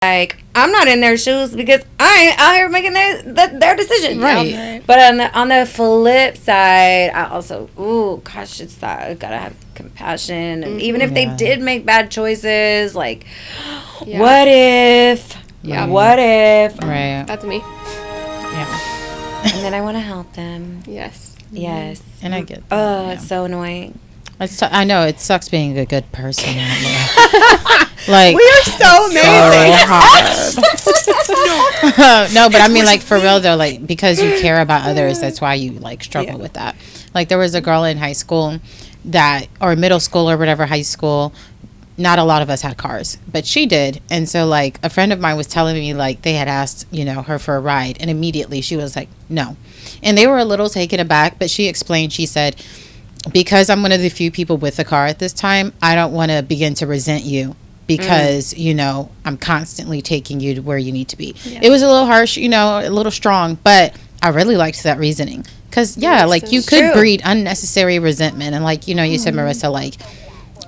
like, I'm not in their shoes because I ain't out here making their decisions. Right. But on the flip side, I also, gosh, it's that I gotta have compassion. And even if they did make bad choices, like, what if? Yeah. What if? Right. That's me. Yeah. And then I want to help them. Yes. Yes. And I get that. Oh, it's so annoying. I know it sucks being a good person. Like, we are so amazing. No, but I mean, like, for real though, like, because you care about others, that's why you like struggle with that. Like, there was a girl in high school or middle school or whatever, high school. Not a lot of us had cars, but she did. And so, like, a friend of mine was telling me, like, they had asked, her for a ride, and immediately she was like, no. And they were a little taken aback, but she explained, she said, because I'm one of the few people with a car at this time, I don't want to begin to resent you because, I'm constantly taking you to where you need to be. Yeah. It was a little harsh, a little strong, but I really liked that reasoning. Because, like, you could breed unnecessary resentment. And, like, you said, Marissa, like,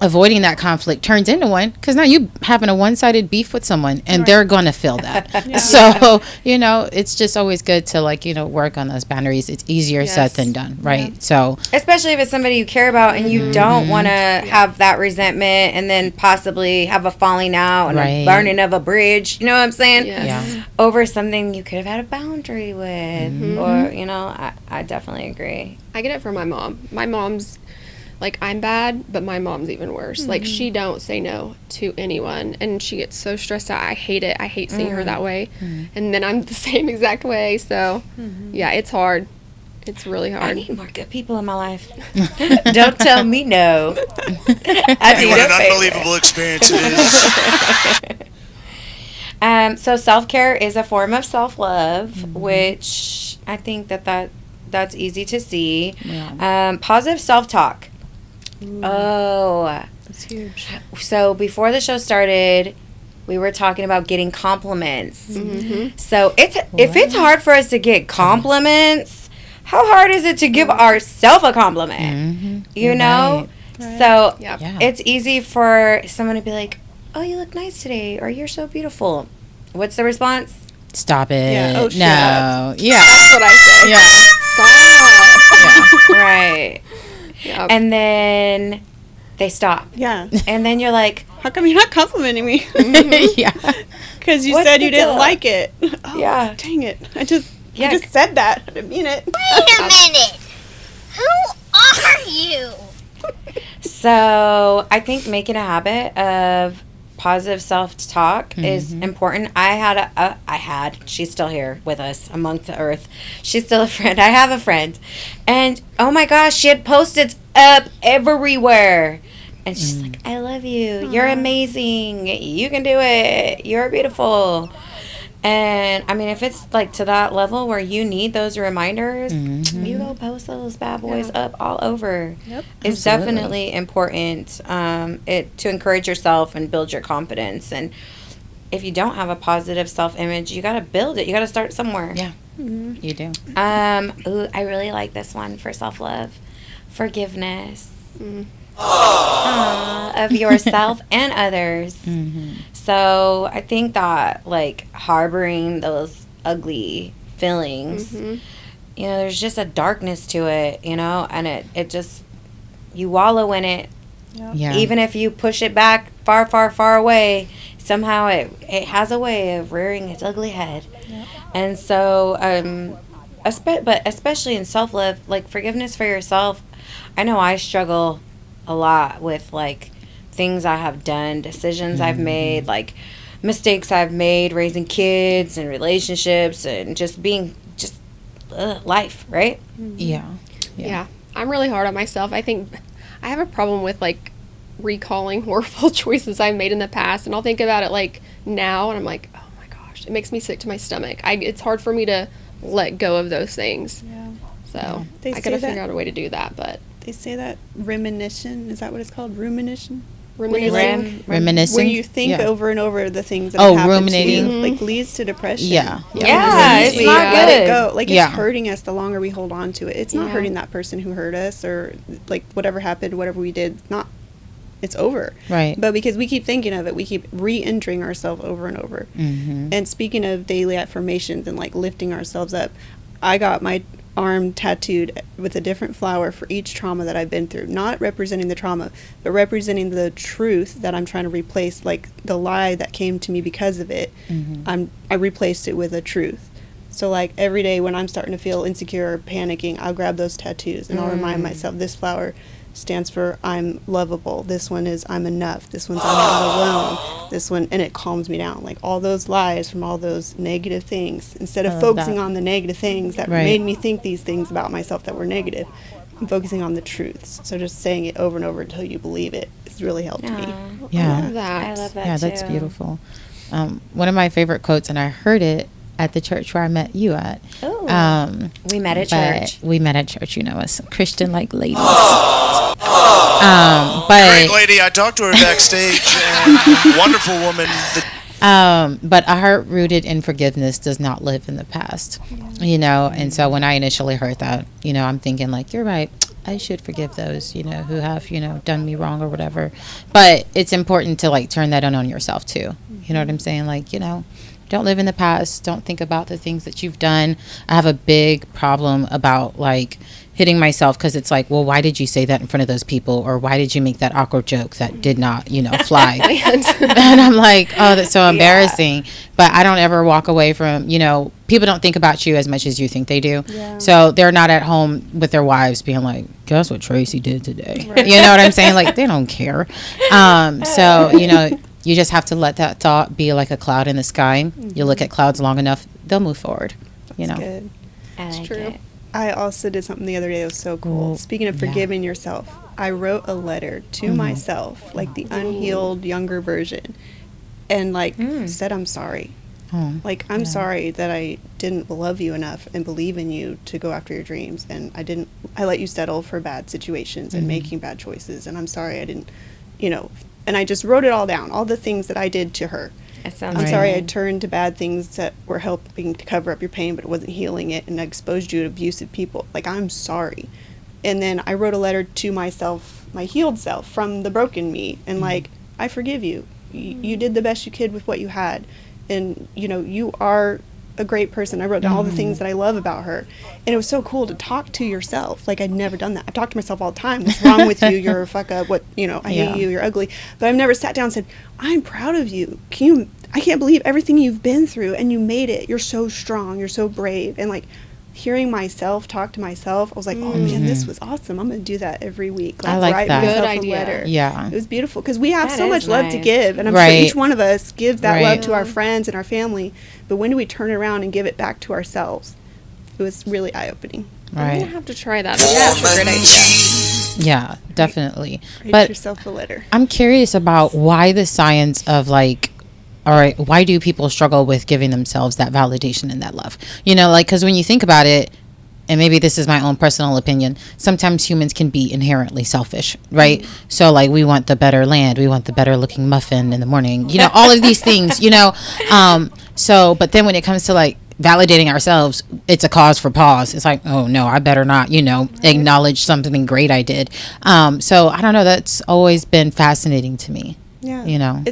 avoiding that conflict turns into one, because now you having a one-sided beef with someone, and they're going to feel that. So, it's just always good to, like, work on those boundaries. It's easier said than done, right? So, especially if it's somebody you care about and you don't want to have that resentment and then possibly have a falling out and a burning of a bridge, you know what I'm saying? Over something you could have had a boundary with, or, I definitely agree. I get it from my mom. My mom's like, I'm bad, but my mom's even worse. Like, she don't say no to anyone, and she gets so stressed out. I hate it. I hate seeing her that way. And then I'm the same exact way. So, yeah, it's hard. It's really hard. I need more good people in my life. Don't tell me no. I need what an unbelievable experience it is. So self-care is a form of self-love, which I think that's easy to see. Positive self-talk. That's huge. So before the show started, we were talking about getting compliments. So if it's hard for us to get compliments, how hard is it to give ourselves a compliment? You know? Right. So it's easy for someone to be like, oh, you look nice today, or you're so beautiful. What's the response? Stop it. Yeah. Oh, shut no. up. Yeah. That's what I say. Yeah. Stop. Right. Yep. And then they stop. Yeah. And then you're like, how come you're not complimenting me? Yeah. Because you said you didn't like it. Oh, yeah. Dang it. I just said that. I didn't mean it. Wait a minute. Who are you? So I think making a habit of positive self-talk is important. She's still here with us amongst the earth. She's still a friend. I have a friend. And oh my gosh, she had Post-its up everywhere. And she's like, I love you. Aww. You're amazing. You can do it. You're beautiful. And I mean, if it's like to that level where you need those reminders, you go post those bad boys up all over. Yep. It's definitely important to encourage yourself and build your confidence. And if you don't have a positive self-image, you got to build it. You got to start somewhere. Yeah, you do. I really like this one for self-love. Forgiveness. Of yourself and others. So I think that, like, harboring those ugly feelings, there's just a darkness to it, and it just, you wallow in it. Yeah. Even if you push it back far, far, far away, somehow it has a way of rearing its ugly head. Yep. And so, but especially in self-love, like, forgiveness for yourself, I know I struggle a lot with, like, things I have done, decisions I've made, like mistakes I've made, raising kids and relationships and just being life, right? Yeah. I'm really hard on myself. I think I have a problem with, like, recalling horrible choices I've made in the past, and I'll think about it, like, now, and I'm like, oh my gosh, it makes me sick to my stomach. It's hard for me to let go of those things. So I gotta figure out a way to do that. But they say that reminiscence, is that what it's called? Reminiscing? Reminiscing. Where you think over and over the things that have happened ruminating. to you, like, leads to depression. Yeah, it's not good. Let it go. Like, it's hurting us the longer we hold on to it. It's not hurting that person who hurt us, or, like, whatever happened, whatever we did, not it's over. Right. But because we keep thinking of it, we keep re-injuring ourselves over and over. And speaking of daily affirmations and like lifting ourselves up, I got my arm tattooed with a different flower for each trauma that I've been through, not representing the trauma, but representing the truth that I'm trying to replace, like the lie that came to me because of it. I replaced it with a truth. So like every day when I'm starting to feel insecure or panicking, I'll grab those tattoos and I'll remind myself, this flower stands for I'm lovable. This one is I'm enough. This one's I'm not alone. This one, and it calms me down. Like all those lies from all those negative things, instead of focusing on the negative things that made me think these things about myself that were negative, I'm focusing on the truths. So just saying it over and over until you believe it has really helped me. Yeah. I love that. I love that Yeah, too. that's beautiful. One of my favorite quotes, and I heard it at the church where I met you at. We met at but church. We met at church, you know, as Christian-like ladies. Great lady. I talked to her backstage. And wonderful woman. But a heart rooted in forgiveness does not live in the past, you know. And so when I initially heard that, you know, I'm thinking like, you're right. I should forgive those, you know, who have, you know, done me wrong or whatever. But it's important to like turn that on yourself too. You know what I'm saying? Like, you know, don't live in the past. Don't think about the things that you've done. I have a big problem about like hitting myself because it's like, well, why did you say that in front of those people? Or why did you make that awkward joke that did not, you know, fly? And I'm like, oh, that's so embarrassing. But I don't ever walk away from, you know, people don't think about you as much as you think they do. Yeah. So they're not at home with their wives being like, guess what Tracy did today? Right. You know what I'm saying? Like, they don't care. So, you know, you just have to let that thought be like a cloud in the sky. You look at clouds long enough, they'll move forward. You know. Good. I like true. it. I also did something the other day that was so cool. Speaking of forgiving yourself, I wrote a letter to myself, like the unhealed younger version, and like said I'm sorry. Like, I'm sorry that I didn't love you enough and believe in you to go after your dreams, and I let you settle for bad situations and making bad choices, and I'm sorry I didn't, you know, and I just wrote it all down, all the things that I did to her. I'm sorry I turned to bad things that were helping to cover up your pain, but it wasn't healing it, and I exposed you to abusive people. Like, I'm sorry. And then I wrote a letter to myself, my healed self, from the broken me, and like, I forgive you. You did the best you could with what you had, and you know, you are a great person. I wrote down all the things that I love about her, and it was so cool to talk to yourself. Like, I'd never done that. I've talked to myself all the time. What's wrong with you? You're a fuck up. What, you know, I hate you. You're ugly. But I've never sat down and said, I'm proud of you. I can't believe everything you've been through, and you made it. You're so strong. You're so brave. And like, hearing myself talk to myself, I was like, oh man, this was awesome. I'm gonna do that every week. I like write that. myself Good a idea. letter. Yeah. It was beautiful because we have That so much is love to nice. give, and I'm Right. sure each one of us gives that Right. love to our friends and our family. But when do we turn around and give it back to ourselves? It was really eye-opening. I'm gonna Right. have to try that. That's such a great idea. Yeah, definitely. Write But yourself a letter. I'm curious about why the science of like, all right, why do people struggle with giving themselves that validation and that love? You know, like, because when you think about it, and maybe this is my own personal opinion, sometimes humans can be inherently selfish, right? So like, we want the better land, we want the better looking muffin in the morning, you know, all of these things, you know. So, but then when it comes to like validating ourselves, it's a cause for pause. It's like, oh no, I better not, you know, acknowledge something great I did. So I don't know, that's always been fascinating to me. Yeah. You know.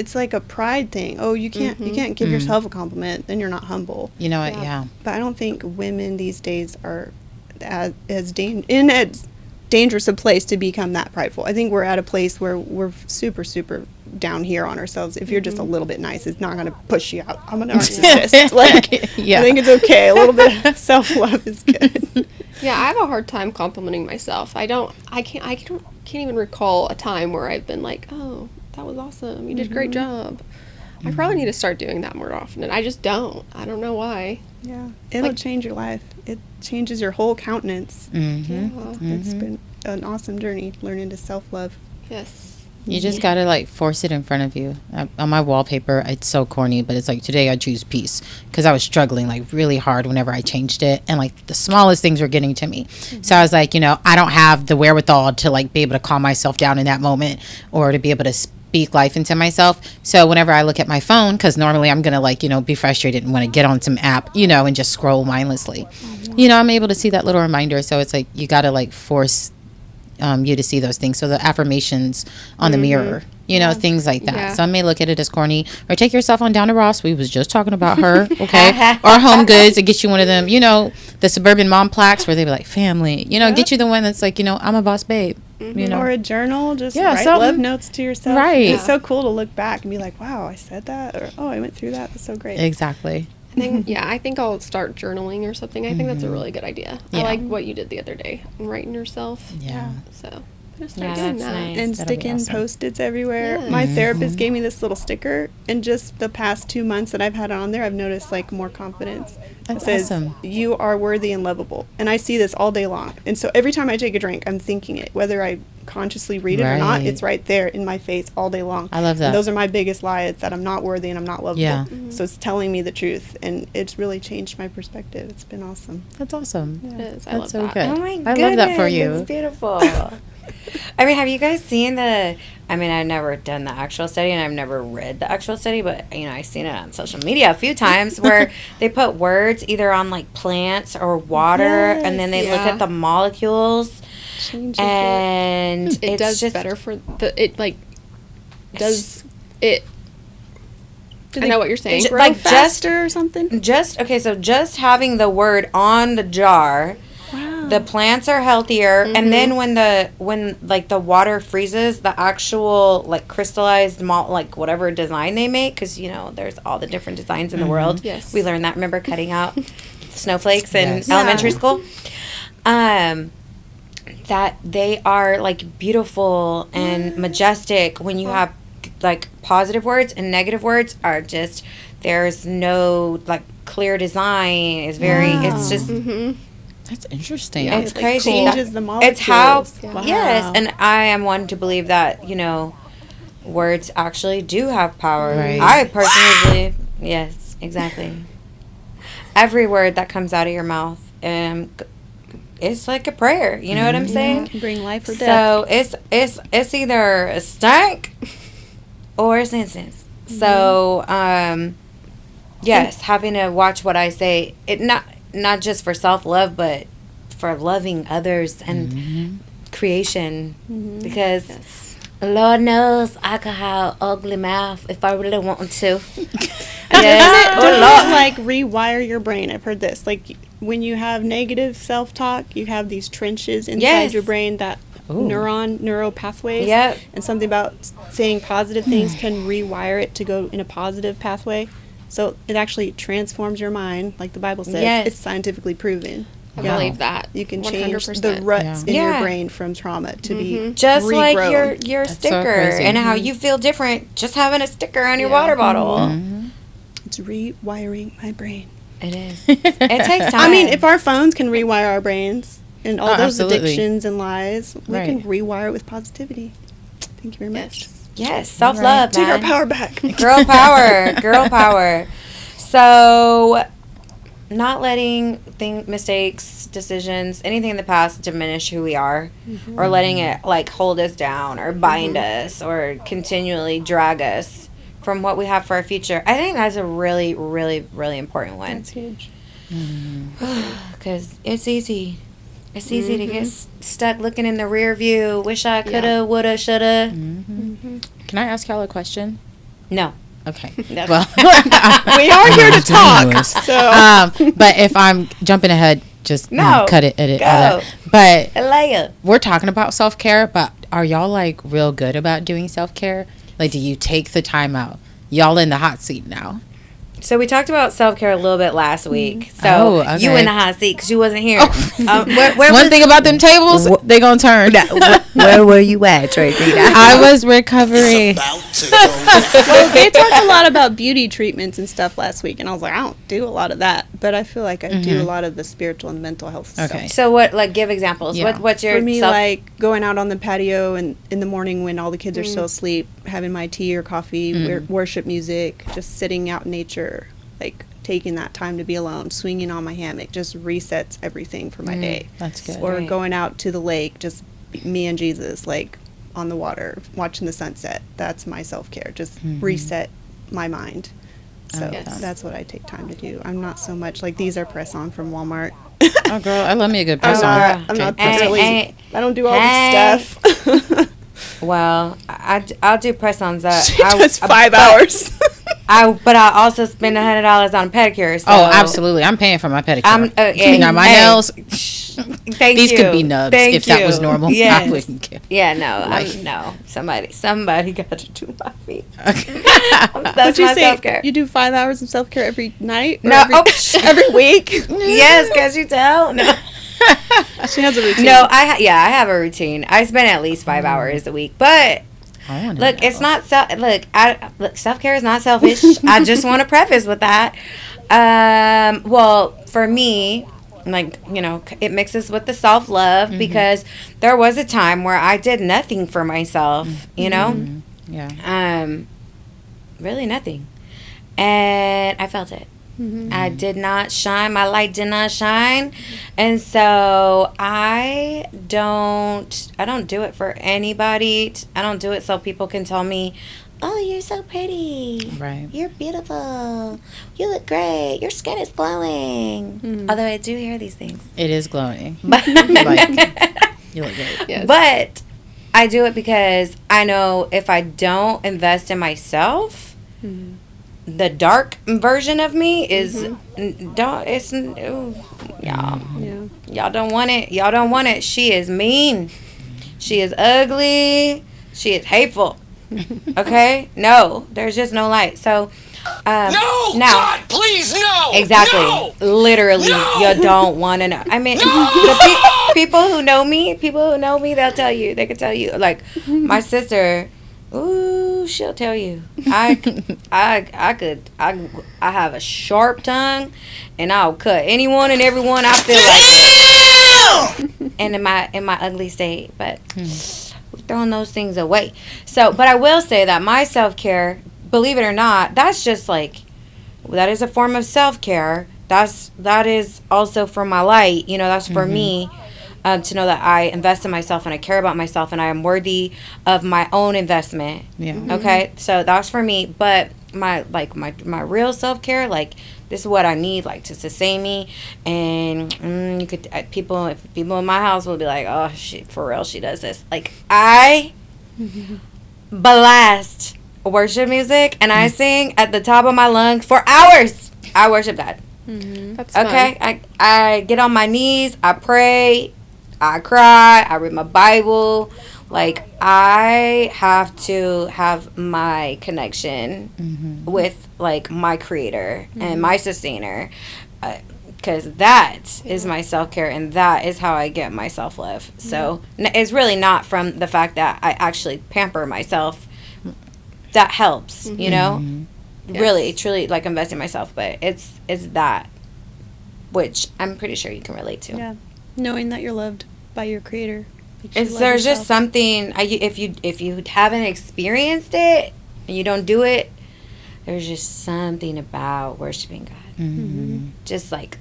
It's like a pride thing. Oh, you can't give yourself a compliment, then you're not humble. You know what? Yeah. But I don't think women these days are as dangerous a place to become that prideful. I think we're at a place where we're super, super down here on ourselves. If you're just a little bit nice, it's not going to push you out. I'm a narcissist. Like, Yeah. I think it's okay. A little bit of self-love is good. Yeah, I have a hard time complimenting myself. I can't even recall a time where I've been like, oh, that was awesome. You did a great job. I probably need to start doing that more often, and I just don't. I don't know why. Yeah. It'll change your life. It changes your whole countenance. Mm-hmm. It's been an awesome journey learning to self-love. Yes. You just gotta like force it in front of you. On my wallpaper, it's so corny, but it's like, today I choose peace, because I was struggling like really hard whenever I changed it, and like the smallest things were getting to me. So I was like, you know, I don't have the wherewithal to like be able to calm myself down in that moment, or to be able to speak life into myself. So whenever I look at my phone, because normally I'm gonna like, you know, be frustrated and want to get on some app, you know, and just scroll mindlessly, you know, I'm able to see that little reminder. So it's like, you gotta like force you to see those things. So the affirmations on the mirror, you know, things like that. Yeah. Some may look at it as corny. Or take yourself on down to Ross. We was just talking about her, okay? Or Home Goods and get you one of them, you know, the suburban mom plaques where they be like, family. You know, get you the one that's like, you know, I'm a boss babe. You know, Or a journal, just Yeah, write something. love notes to yourself. Right. It's so cool to look back and be like, wow, I said that, or oh, I went through that. That's so great. exactly. I think, I think I'll start journaling or something. I think that's a really good idea. Yeah. I like what you did the other day, writing yourself. Yeah. So I'm gonna Yeah, start doing that's that. nice. And That'll be sticking awesome. Post-its everywhere. Yeah. My therapist gave me this little sticker, and just the past 2 months that I've had it on there, I've noticed like more confidence. That's It says, awesome. "You are worthy and lovable," and I see this all day long. And so every time I take a drink, I'm thinking it, whether I consciously read it or not. Right. It's right there in my face all day long. I love that. And those are my biggest lies, that I'm not worthy and I'm not lovable. Yeah. So it's telling me the truth, and it's really changed my perspective. It's been awesome. That's awesome. It is. I That's love so that. good. Oh my I goodness, love that for you. It's beautiful. I mean, have you guys seen the? I mean, I've never done the actual study, and I've never read the actual study, but you know, I've seen it on social media a few times where they put words either on like plants or water, and then they look Yeah. at the molecules, Changes and It it's does just better for it. Like does it? Do I they know what you're saying. Ju- grow like, faster or something. just okay. So just having the word on the jar. Wow. The plants are healthier, and then when like the water freezes, the actual like crystallized malt, like whatever design they make, because you know there's all the different designs in the world. Yes. We learned that. Remember cutting out snowflakes in Yes. elementary Yeah. school. That they are like beautiful and majestic when you have like positive words, and negative words are just there's no like clear design. It's very. It's just. That's interesting. Yeah. It's It, like, crazy. changes the molecules. It's how, Wow. yes, and I am one to believe that, you know, words actually do have power. Right. I personally believe, yes, exactly. Every word that comes out of your mouth, it's like a prayer. You know what I'm saying? Can bring life or death. So it's either a stank or a sentence. So yes, having to watch what I say, it not just for self-love, but for loving others and creation, because Lord knows I could have ugly mouth if I really wanted to. Yes. Doesn't it like rewire your brain? I've heard this. Like when you have negative self-talk, you have these trenches inside Yes. your brain that neuro pathways. Yep. And something about saying positive things can rewire it to go in a positive pathway. So it actually transforms your mind, like the Bible says. Yes. It's scientifically proven. I Wow. believe that. You can change 100%. the ruts in Yeah. your brain from trauma to be Just like regrown. your That's so sticker crazy. and how you feel different just having a sticker on your Yeah. water bottle. It's rewiring my brain. It is. It takes time. I mean, if our phones can rewire our brains and all Oh, those absolutely. addictions and lies, we Right. can rewire it with positivity. Thank you very much. yes, self-love, Take our man. power back. Girl power. Girl power. So, not letting mistakes, decisions, anything in the past diminish who we are, or letting it like hold us down or bind us or continually drag us from what we have for our future. I think that's a really, really, really important one, That's huge. because it's easy. It's easy to get stuck looking in the rear view. Wish I coulda, woulda, shoulda. Can I ask y'all a question? No. Okay. No. Well, We are here to talk. So but if I'm jumping ahead, just No. cut it, edit all Go. that. But Alea. we're talking about self-care, but are y'all like real good about doing self-care? Like, do you take the time out? Y'all in the hot seat now. So we talked about self-care a little bit last week. So Oh, okay. you in the hot seat because you wasn't here. Where One was, thing about them tables, they gonna turn. where were you at, Tracy? I was recovering. About to go. well, they talked a lot about beauty treatments and stuff last week, and I was like, I don't do a lot of that, but I feel like I do a lot of the spiritual and mental health Okay. stuff. So what? Like, give examples. Yeah. What's your For me, self? like going out on the patio and in the morning when all the kids are still asleep, having my tea or coffee, worship music, just sitting out in nature, like taking that time to be alone, swinging on my hammock, just resets everything for my day. That's good. Or Right. going out to the lake, just me and Jesus, like on the water, watching the sunset. That's my self-care. Just reset my mind. So Yes. that's what I take time to do. I'm not so much like these are press on from Walmart. Oh, girl, I love me a good press on. I'm not Ain't- really. ain't- I don't do all hey. this stuff. Well, I'll do press-ons. She does 5 hours. But I also spend $100 on a pedicure. So Oh, absolutely. I'm paying for my pedicure. I'm Now, my nails, Thank these you. could be nubs Thank if that was you. normal. Yes. I wouldn't care. Yeah, no, Like- no. Somebody got to do my feet. Okay. That's But you my say self-care. you do 5 hours of self care every night? Or No, every week. Yes, cause you tell. No, She has a routine. no. I have a routine. I spend at least 5 hours a week, but. I wanna Look, know. it's not self care is not selfish. I just want to preface with that. Well, for me, like, you know, it mixes with the self love because there was a time where I did nothing for myself. You know, Yeah. really nothing, and I felt it. I did not shine. My light did not shine, and so I don't do it for anybody. I don't do it so people can tell me, "Oh, you're so pretty. Right. You're beautiful. You look great. Your skin is glowing." Although I do hear these things, It is glowing. but You look great. Yes. but I do it because I know if I don't invest in myself. The dark version of me is y'all don't want it. Y'all don't want it. She is mean. She is ugly. She is hateful. Okay? No, there's just no light. So No! now, God, please, no! exactly. No! Literally, No! you don't want to know. I mean, people who know me, they'll tell you. They could tell you. Like my sister. Ooh, she'll tell you. I have a sharp tongue, and I'll cut anyone and everyone I feel like. And in my ugly state, but we're throwing those things away. So, but I will say that my self-care, believe it or not, that's just like, that is a form of self-care. That is also for my light. You know, that's for me. To know that I invest in myself and I care about myself and I am worthy of my own investment. Yeah. Okay, so that's for me. But my real self care, like this is what I need, like to sustain me. And you could people in my house will be like, oh, she for real, she does this. Like I blast worship music and I sing at the top of my lungs for hours. I worship God. That's fun. Okay, I get on my knees, I pray, I cry, I read my Bible. Like, I have to have my connection with, like, my creator and my sustainer. Because that is my self-care and that is how I get my self-love. So, it's really not from the fact that I actually pamper myself. That helps, you know? Yes. Really, truly, like, invest in myself. But it's that, which I'm pretty sure you can relate to. Yeah, knowing that you're loved by your creator. makes you love There's just yourself. something if you haven't experienced it and you don't do it, there's just something about worshiping God. Just like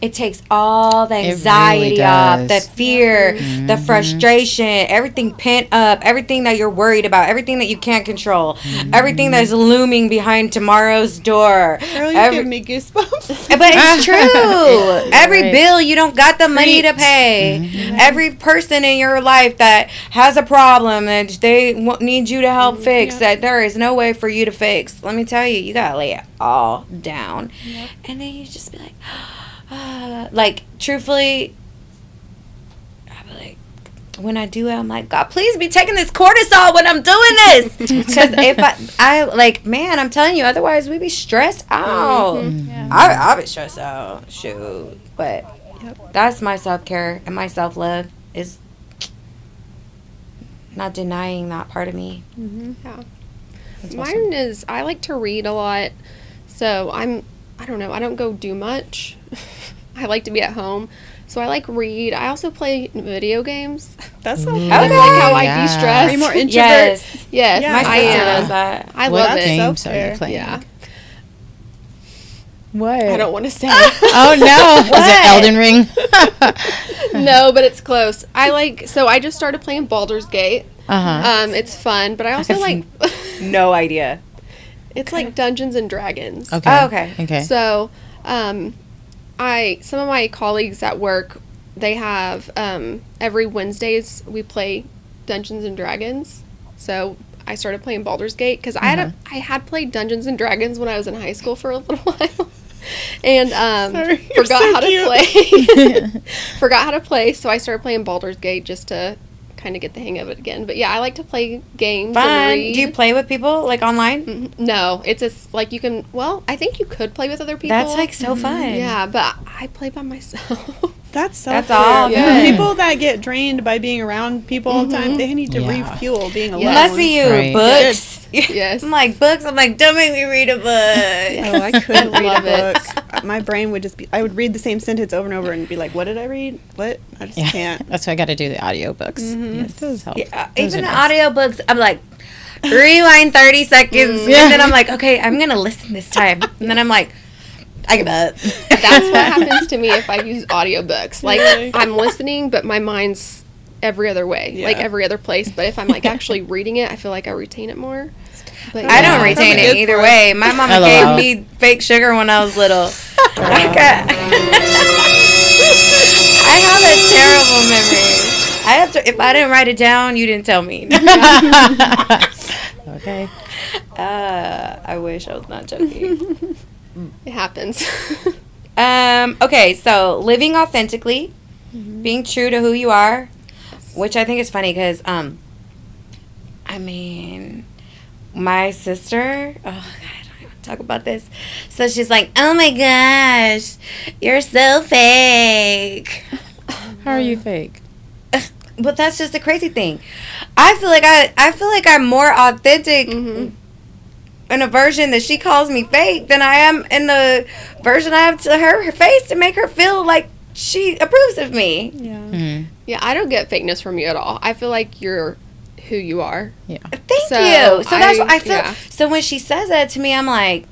it takes all the anxiety off, the fear, the frustration, everything pent up, everything that you're worried about, everything that you can't control, everything that's looming behind tomorrow's door. Girl, you give me goosebumps. But it's true. Every Right. bill you don't got the money to pay. Every person in your life that has a problem and they need you to help fix that there is no way for you to fix. Let me tell you, you gotta lay it all down, and then you just be like, truthfully, I'll be like, when I do it, I'm like, God, please be taking this cortisol when I'm doing this. Because if I like, man, I'm telling you, otherwise we'd be stressed out. I'll be stressed out. Shoot. But that's my self-care and my self-love is not denying that part of me. Yeah. Mine is, I like to read a lot. So I don't know, I don't go do much. I like to be at home. So I like read. I also play video games. That's so That's like how I Yeah. de-stress. Are you more introvert? Yes. Yes, Yeah, My I sister am. does that. I What love it. games are Self-care. you playing? Yeah. What? I don't want to say. Oh no! Is it Elden Ring? No, but it's close. So I just started playing Baldur's Gate. Uh huh. It's fun, but I also like No idea. It's like Dungeons and Dragons. Okay. Oh, okay. Okay. So, some of my colleagues at work, they have every Wednesdays we play Dungeons and Dragons. So I started playing Baldur's Gate because I had played Dungeons and Dragons when I was in high school for a little while, and forgot how to play. Forgot how to play, so I started playing Baldur's Gate just to kind of get the hang of it again. But yeah, I like to play games. Fun. And read. Do you play with people like online? No, it's just like you can. Well, I think you could play with other people. That's like so fun. Yeah, but I play by myself. That's so That's fair. all good. People that get drained by being around people all the time, they need to Yeah. refuel being alone. Yeah. Must be you. Right. Books. Yes. I'm like, books? I'm like, don't make me read a book. Oh, I couldn't read a love it. book. My brain would just be, I would read the same sentence over and over and be like, what did I read? What? I just Yeah. can't. That's why I got to do the audiobooks. Yes, those help. Yeah, Those even are the nice. audiobooks, I'm like, rewind 30 seconds. And then I'm like, okay, I'm going to listen this time. And then I'm like, I give up. That's what happens to me if I use audiobooks. Like, Really? I'm listening, but my mind's every other way, like Yeah. every other place. But if I'm like actually reading it, I feel like I retain it more. But I don't Yeah. retain Probably it good either for way. My mama LOL. gave me fake sugar when I was little. I have a terrible memory. I have to. If I didn't write it down, you didn't tell me. Okay. I wish I was not joking. It happens. Okay, so living authentically, being true to who you are, which I think is funny because, I mean, my sister, oh God, I don't even talk about this. So she's like, oh my gosh, you're so fake. How are you fake? But that's just the crazy thing. I feel like I'm more authentic in a version that she calls me fake than I am in the version I have to her face to make her feel like she approves of me. Yeah. Mm-hmm. Yeah, I don't get fakeness from you at all. I feel like you're who you are. Yeah. Thank So, you. So that's what I I- feel. yeah. So when she says that to me, I'm like,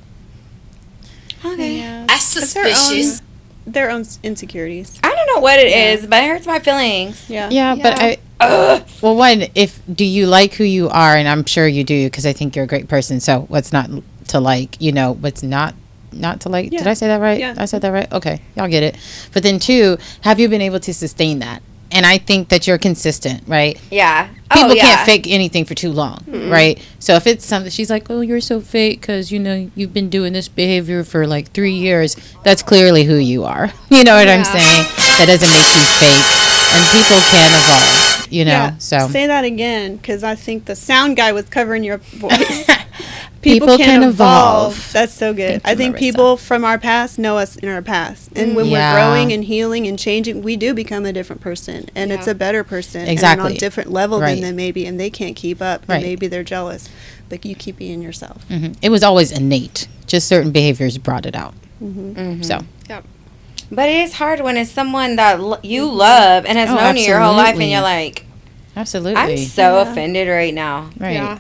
okay. Yeah. That's It's suspicious. Their own insecurities. I don't know what it Yeah. is, but it hurts my feelings. Yeah. Yeah, but Yeah. well, one, do you like who you are? And I'm sure you do, because I think you're a great person. So what's not to like, what's not to like? Yeah. Did I say that right? Yeah. I said that right? Okay. Y'all get it. But then two, have you been able to sustain that? And I think that you're consistent, right? Yeah. People yeah. can't fake anything for too long, right? So if it's something, she's like, oh, you're so fake because, you've been doing this behavior for like 3 years. That's clearly who you are. You know what I'm Yeah. saying? That doesn't make you fake. And people can evolve, Yeah. so. Say that again, because I think the sound guy was covering your voice. People can evolve. That's so good. Thank you, I think Marissa. people from our past know us in our past. And when Yeah. we're growing and healing and changing, we do become a different person. And it's Yeah. a better person. Exactly. And on a different level Right. than them maybe. And they can't keep up. Right. And maybe they're jealous. But you keep being yourself. Mhm. It was always innate. Just certain behaviors brought it out. So, Yep. But it is hard when it's someone that you love and has Oh, known you your whole life, and absolutely. you're like, absolutely. I'm so Yeah. offended right now. right. Yeah.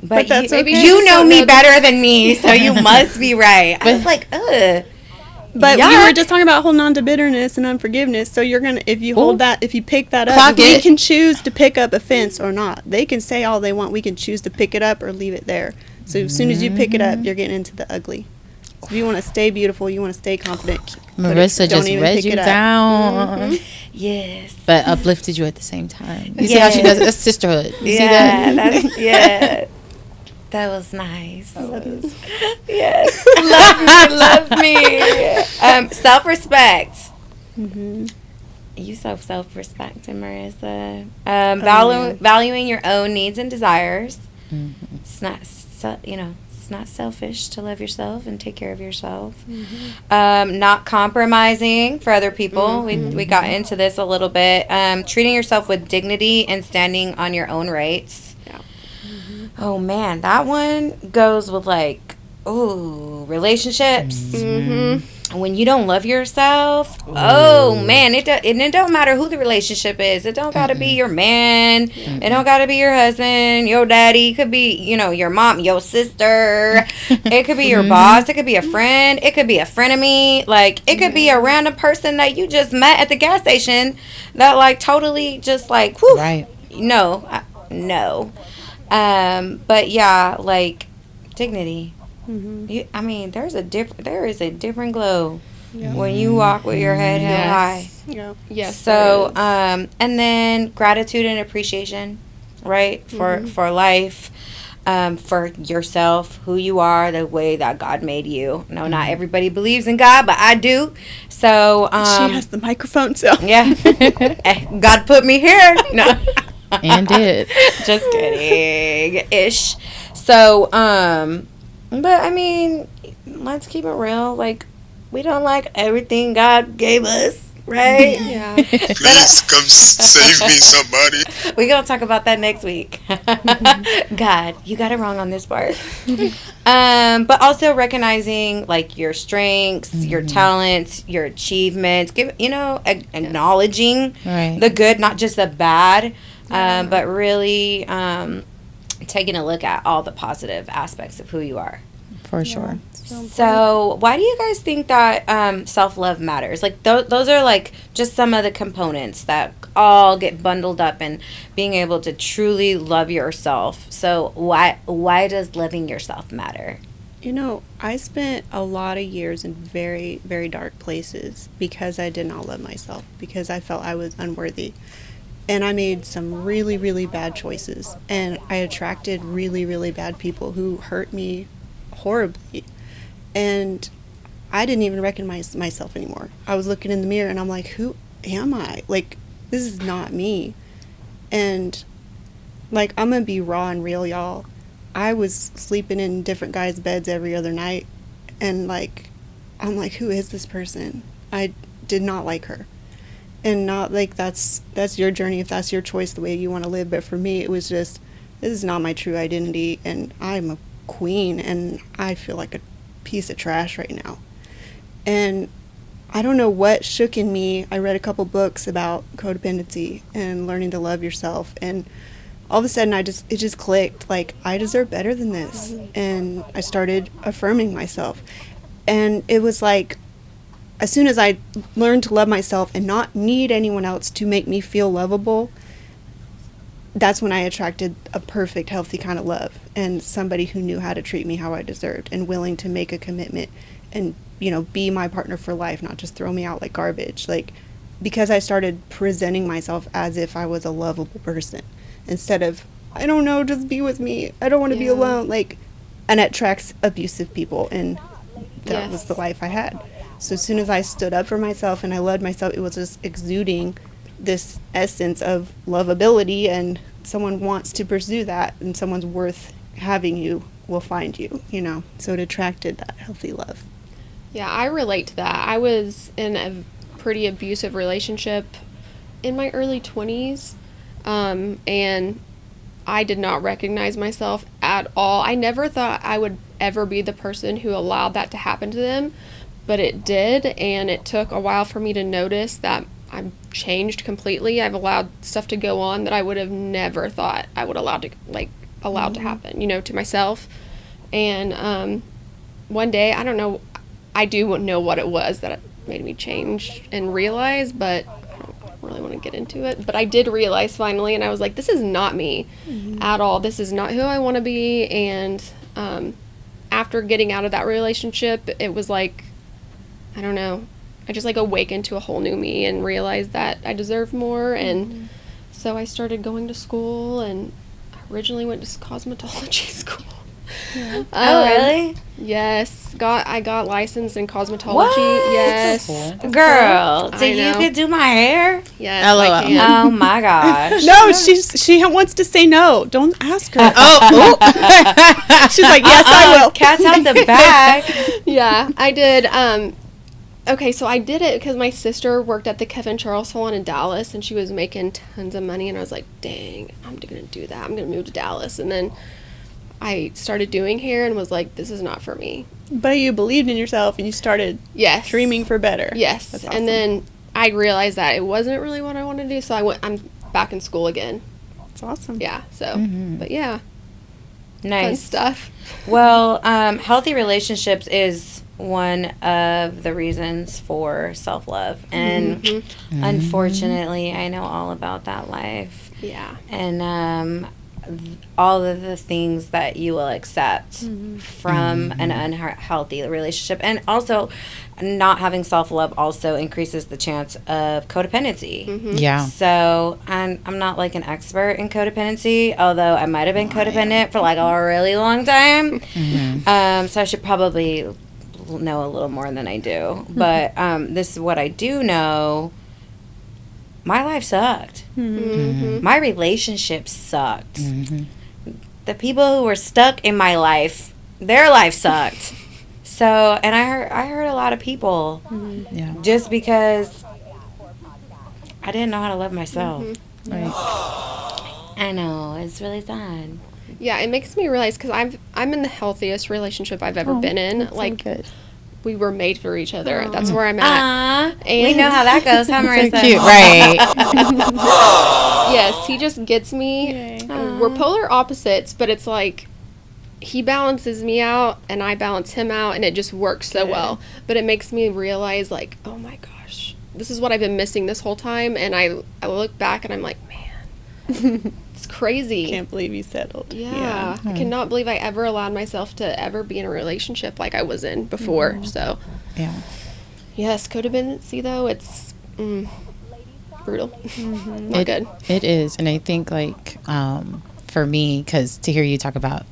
But, that's you, okay. you Just know don't me know better than me, so you must be right. I was like, ugh. But we Yuck. were just talking about holding on to bitterness and unforgiveness. So you're gonna, if you hold that, if you pick that up, Clock we it. can choose to pick up offense or not. They can say all they want. We can choose to pick it up or leave it there. So as soon as you pick it up, you're getting into the ugly. So if you want to stay beautiful, you want to stay confident. Marissa don't just even read pick you it up. down, Yes. but uplifted you at the same time. You see how she Yes. does it? That's sisterhood. You see Yeah, that? that's, yeah. That was nice. Yes. Love me. Self-respect. You self-respecting, Marissa. Valuing your own needs and desires. It's not, it's not selfish to love yourself and take care of yourself. Not compromising for other people. We got into this a little bit. Treating yourself with dignity and standing on your own rights. Yeah. Oh man, that one goes with like, relationships. Mm-hmm. When you don't love yourself, oh man, it don't matter who the relationship is. It don't gotta be your man. It don't gotta be your husband, your daddy. It could be, your mom, your sister. It could be your boss. It could be a friend. It could be a frenemy. Like, it could be a random person that you just met at the gas station that like totally just like, whew, Right. no. But yeah, like dignity. there is a different glow Yeah. when you walk with your head held high. Yeah. Yes. So, there is. and then gratitude and appreciation, right? For life, for yourself, who you are, the way that God made you. No, not everybody believes in God, but I do. So, She has the microphone, so. yeah. God put me here. No. And did. Just kidding. Ish. So, but I mean, let's keep it real. Like, we don't like everything God gave us, right? Yeah. Please come save me, somebody. We're going to talk about that next week. God, you got it wrong on this part. But also recognizing, like, your strengths, your talents, your achievements. Acknowledging Right. the good, not just the bad, but really taking a look at all the positive aspects of who you are. For sure. So, why do you guys think that self-love matters? Like, those are, like, just some of the components that all get bundled up in being able to truly love yourself. So, why does loving yourself matter? You know, I spent a lot of years in very, very dark places because I did not love myself, because I felt I was unworthy. And I made some really, really bad choices. And I attracted really, really bad people who hurt me horribly. And I didn't even recognize myself anymore. I was looking in the mirror and I'm like, who am I? Like, this is not me. And, like, I'm going to be raw and real, y'all. I was sleeping in different guys' beds every other night. And, like, I'm like, who is this person? I did not like her. And not like that's your journey, if that's your choice, the way you want to live. But for me, it was just, this is not my true identity. And I'm a queen and I feel like a piece of trash right now. And I don't know what shook in me. I read a couple books about codependency and learning to love yourself, and all of a sudden it just clicked, like, I deserve better than this. And I started affirming myself. And it was like, as soon as I learned to love myself and not need anyone else to make me feel lovable, that's when I attracted a perfect, healthy kind of love, and somebody who knew how to treat me how I deserved and willing to make a commitment and, be my partner for life, not just throw me out like garbage. Like, because I started presenting myself as if I was a lovable person instead of, I don't know, just be with me. I don't want to be alone. Like, and it attracts abusive people, and that was the life I had. So as soon as I stood up for myself and I loved myself, it was just exuding this essence of lovability, and someone wants to pursue that, and someone's worth having you will find you, so it attracted that healthy love. Yeah, I relate to that. I was in a pretty abusive relationship in my early 20s, and I did not recognize myself at all. I never thought I would ever be the person who allowed that to happen to them, but it did, and it took a while for me to notice that I've changed completely. I've allowed stuff to go on that I would have never thought I would allowed to happen, to myself. And one day, I don't know, I do know what it was that made me change and realize, but I don't really want to get into it. But I did realize finally, and I was like, this is not me at all. This is not who I want to be. And after getting out of that relationship, it was like, I don't know, I just awakened to a whole new me and realized that I deserve more. And so I started going to school, and I originally went to cosmetology school. Yeah. Oh, really? Yes. I got licensed in cosmetology. What? Yes. Girl, so you could do my hair? Yes, LOL. I can. Oh my gosh. No, she wants to say no. Don't ask her. Oh, She's like, yes, I will. Cat's out the bag. Yeah, I did. Okay, so I did it because my sister worked at the Kevin Charles salon in Dallas, and she was making tons of money, and I was like, dang, I'm going to do that. I'm going to move to Dallas. And then I started doing hair and was like, this is not for me. But you believed in yourself, and you started dreaming for better. Yes. That's awesome. And then I realized that it wasn't really what I wanted to do, so I'm back in school again. That's awesome. Yeah, so, but yeah. Nice. Fun stuff. Well, healthy relationships is one of the reasons for self-love. And unfortunately, I know all about that life. Yeah. And all of the things that you will accept from an unhealthy relationship. And also, not having self-love also increases the chance of codependency. Yeah. So I'm not like an expert in codependency, although I might have been codependent for like a really long time. So I should probably know a little more than I do. But this is what I do know. My life sucked. My relationships sucked. The people who were stuck in my life, their life sucked. So, and I hurt a lot of people just because I didn't know how to love myself. Right. I know, it's really sad. Yeah, it makes me realize, because I'm in the healthiest relationship I've ever been in. Like, we were made for each other. That's where I'm at. And we know how that goes, huh, Marissa? So cute, right? Yes, he just gets me. We're polar opposites, but it's like he balances me out and I balance him out, and it just works so well. But it makes me realize, like, oh my gosh, this is what I've been missing this whole time. And I look back and I'm like, man, it's crazy. Can't believe you settled. Yeah. I cannot believe I ever allowed myself to ever be in a relationship like I was in before. So, yes, codependency, though, it's brutal. Not good. It is. And I think, like, for me, because to hear you talk about,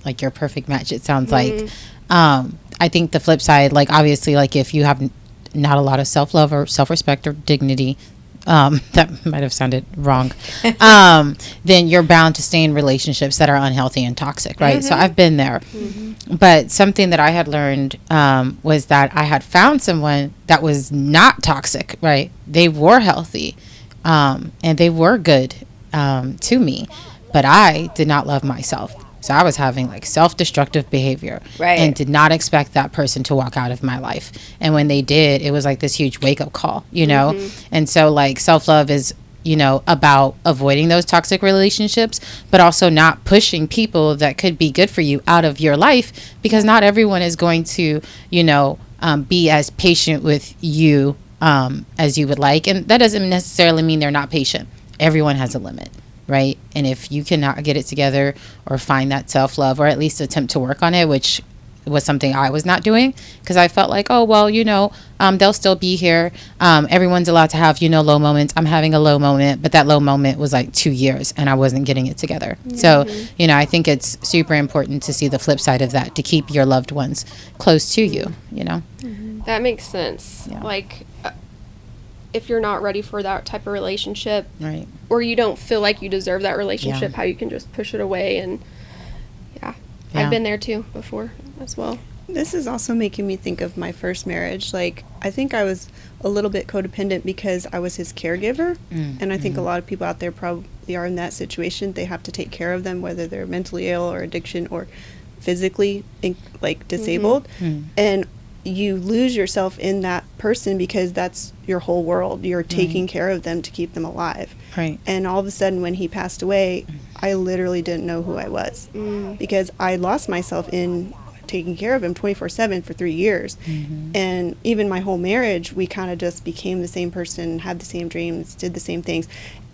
like, your perfect match, it sounds like, I think the flip side, like, obviously, like, if you have not a lot of self-love or self-respect or dignity, that might have sounded wrong, then you're bound to stay in relationships that are unhealthy and toxic, right? So I've been there. But something that I had learned was that I had found someone that was not toxic, right? They were healthy, and they were good to me, but I did not love myself. So I was having like self-destructive behavior, and did not expect that person to walk out of my life. And when they did, it was like this huge wake-up call, you know? And so, like, self-love is, you know, about avoiding those toxic relationships, but also not pushing people that could be good for you out of your life, because not everyone is going to, you know, be as patient with you as you would like. And that doesn't necessarily mean they're not patient. Everyone has a limit. Right. And if you cannot get it together or find that self-love, or at least attempt to work on it, which was something I was not doing, because I felt like, oh, well, you know, they'll still be here. Everyone's allowed to have, you know, low moments. I'm having a low moment, but that low moment was like 2 years and I wasn't getting it together. So, you know, I think it's super important to see the flip side of that, to keep your loved ones close to you, you know. That makes sense. Yeah. Like, if you're not ready for that type of relationship, Right. or you don't feel like you deserve that relationship, how you can just push it away. And I've been there too before as well. This is also making me think of my first marriage. Like, I think I was a little bit codependent because I was his caregiver. And I think a lot of people out there probably are in that situation. They have to take care of them, whether they're mentally ill or addiction or physically, like, disabled. And you lose yourself in that person because that's your whole world. You're taking care of them to keep them alive. Right. And all of a sudden, when he passed away, I literally didn't know who I was because I lost myself in taking care of him 24/7 for 3 years. And even my whole marriage, we kind of just became the same person, had the same dreams, did the same things.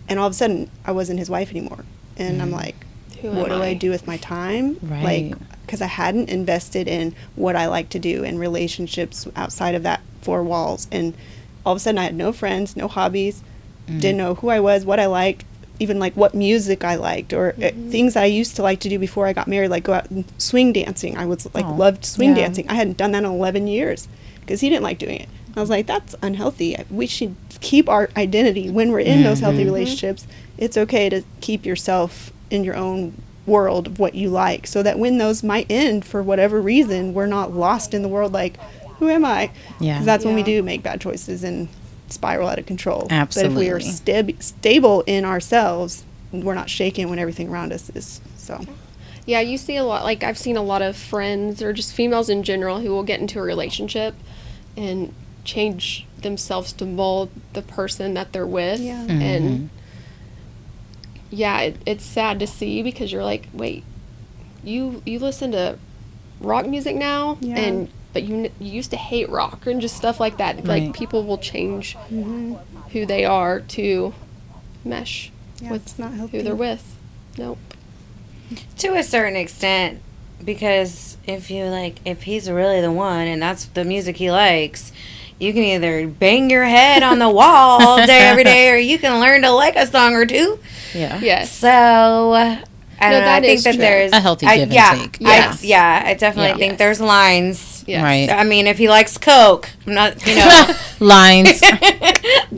And all of a sudden, I wasn't his wife anymore. And I'm like, what do I do with my time? Right. Like, because I hadn't invested in what I like to do and relationships outside of that 4 walls. And all of a sudden I had no friends, no hobbies, didn't know who I was, what I liked, even like what music I liked, or things I used to like to do before I got married, like go out and swing dancing. I was like, loved swing dancing. I hadn't done that in 11 years because he didn't like doing it. I was like, that's unhealthy. We should keep our identity when we're in those healthy relationships. It's okay to keep yourself in your own world of what you like, so that when those might end for whatever reason, we're not lost in the world like, who am I? Because that's when we do make bad choices and spiral out of control. Absolutely. But if we are stable in ourselves, we're not shaken when everything around us is. So yeah, you see a lot, like I've seen a lot of friends or just females in general who will get into a relationship and change themselves to mold the person that they're with. And it's sad to see, because you're like, wait, you listen to rock music now, but you used to hate rock and just stuff like that. Like, people will change who they are to mesh with it's not healthy. who they're with. Nope. To a certain extent, because if he's really the one and that's the music he likes, you can either bang your head on the wall all day every day, or you can learn to like a song or two. Yeah. Yes. So I don't know. I think that true. there's A healthy give and take. Yes. I definitely think there's lines. Yes. Right. I mean, if he likes Coke, I'm not, Lines.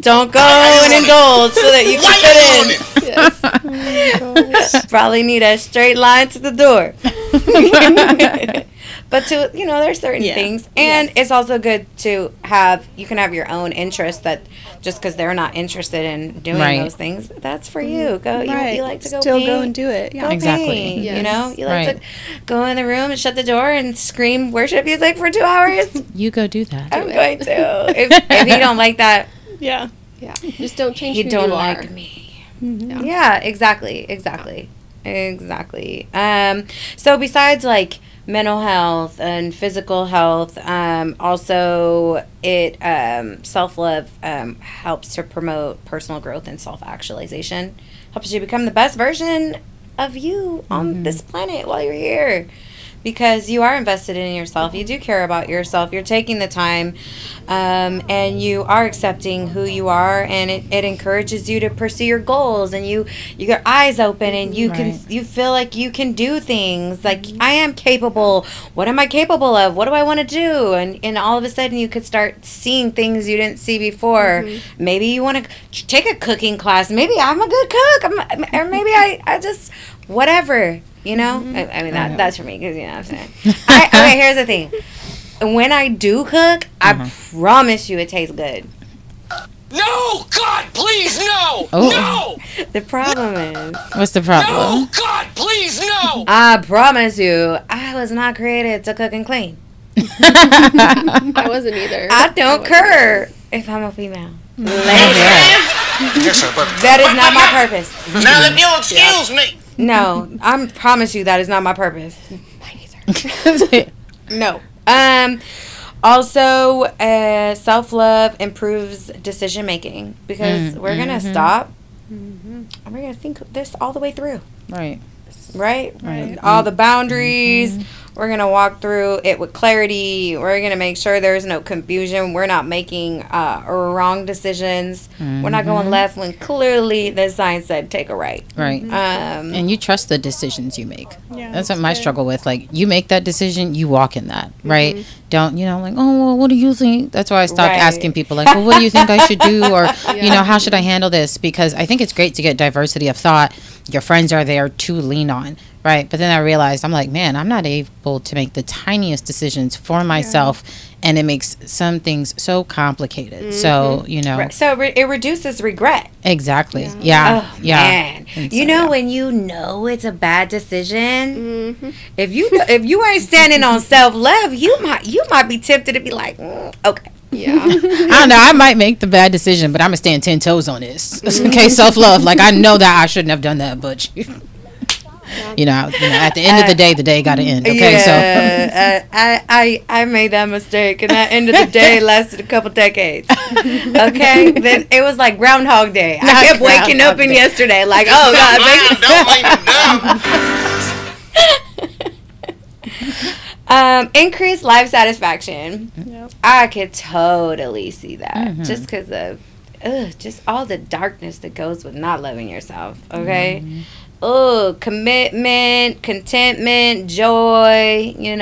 don't go and indulge so that you can fit in. Yes. Probably need a straight line to the door. But there's certain things, and it's also good to you can have your own interest, that just because they're not interested in doing those things, that's for you. Go, you like to go Still paint, go and do it. Yeah. go Exactly. paint, Yes. you like to go in the room and shut the door and scream worship music for 2 hours. You go do that. I'm going to. If you don't like that, Yeah. Yeah. Just don't change you who don't you like are. me. Mm-hmm. Yeah, exactly. So besides like mental health and physical health, also it self-love helps to promote personal growth and self-actualization, helps you become the best version of you on this planet while you're here, because you are invested in yourself. You do care about yourself. You're taking the time, and you are accepting who you are, and it encourages you to pursue your goals, and you get eyes open, and you feel like you can do things. Like, I am capable. What am I capable of? What do I want to do? And all of a sudden you could start seeing things you didn't see before. Maybe you want to take a cooking class. Maybe I'm a good cook, or maybe I just whatever. I mean, that's for me, because you know what I'm saying. Okay, here's the thing. When I do cook, I promise you it tastes good. No! God, please, no! Oh. No! The problem is, What's the problem? No! God, please, no! I promise you, I was not created to cook and clean. I wasn't either. I don't care if I'm a female. Lady. Yes, sir, but... That is not my purpose. Now, if you'll excuse me... No, I promise you that is not my purpose. No. Also, self-love improves decision making, because we're gonna stop and we're gonna think this all the way through. Right. Right. All the boundaries. We're gonna walk through it with clarity. We're gonna make sure there's no confusion. We're not making wrong decisions. We're not going left when clearly the sign said take a right. Right. And you trust the decisions you make. Yeah, that's what I struggle with. Like, you make that decision, you walk in that, right? Don't, like, oh, well, what do you think? That's why I stopped asking people, like, well, what do you think I should do? Or, how should I handle this? Because I think it's great to get diversity of thought. Your friends are there to lean on, right? But then I realized, I'm like, man, I'm not able to make the tiniest decisions for myself. And it makes some things so complicated. So, So it reduces regret. Exactly. Yeah. Oh, man. When you know it's a bad decision, if you ain't standing on self-love, you might be tempted to be like, okay. Yeah. I don't know. I might make the bad decision, but I'm going to stand 10 toes on this. Okay, self-love. Like, I know that I shouldn't have done that, but... at the end of the day got to end. Okay, I made that mistake, and that end of the day lasted a couple decades. Okay, then it was like Groundhog Day. I kept waking up in yesterday, like, oh God, increased life satisfaction. Yep. I could totally see that, just because of just all the darkness that goes with not loving yourself. Okay. Commitment, contentment, joy, you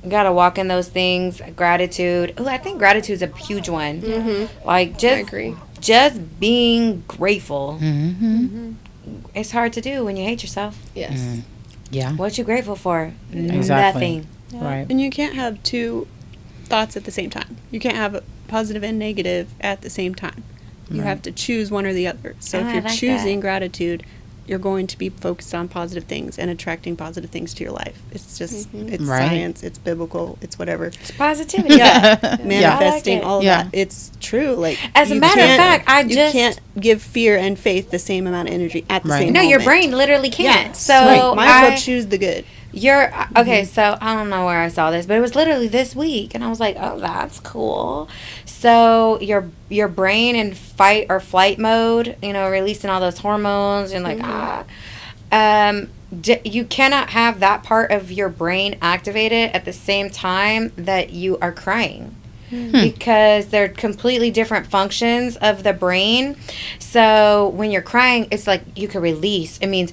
gotta walk in those things. Gratitude. I think gratitude's a huge one. Like, just being grateful. It's hard to do when you hate yourself. Yes. Yeah. What you grateful for? Exactly. Nothing. Right. And you can't have two thoughts at the same time. You can't have positive and negative at the same time. You have to choose one or the other. So if you're choosing gratitude, you're going to be focused on positive things and attracting positive things to your life. It's just, it's science, it's biblical, it's whatever. It's positivity. Manifesting, all of that. It's true. Like, as a matter of fact, you can't give fear and faith the same amount of energy at the same No, moment. your brain literally can't. Yeah. So might as well choose the good. You're okay. So I don't know where I saw this, but it was literally this week, and I was like, "Oh, that's cool." So your brain in fight or flight mode, releasing all those hormones and like you cannot have that part of your brain activated at the same time that you are crying. Because they're completely different functions of the brain. So when you're crying, it's like you can release. It means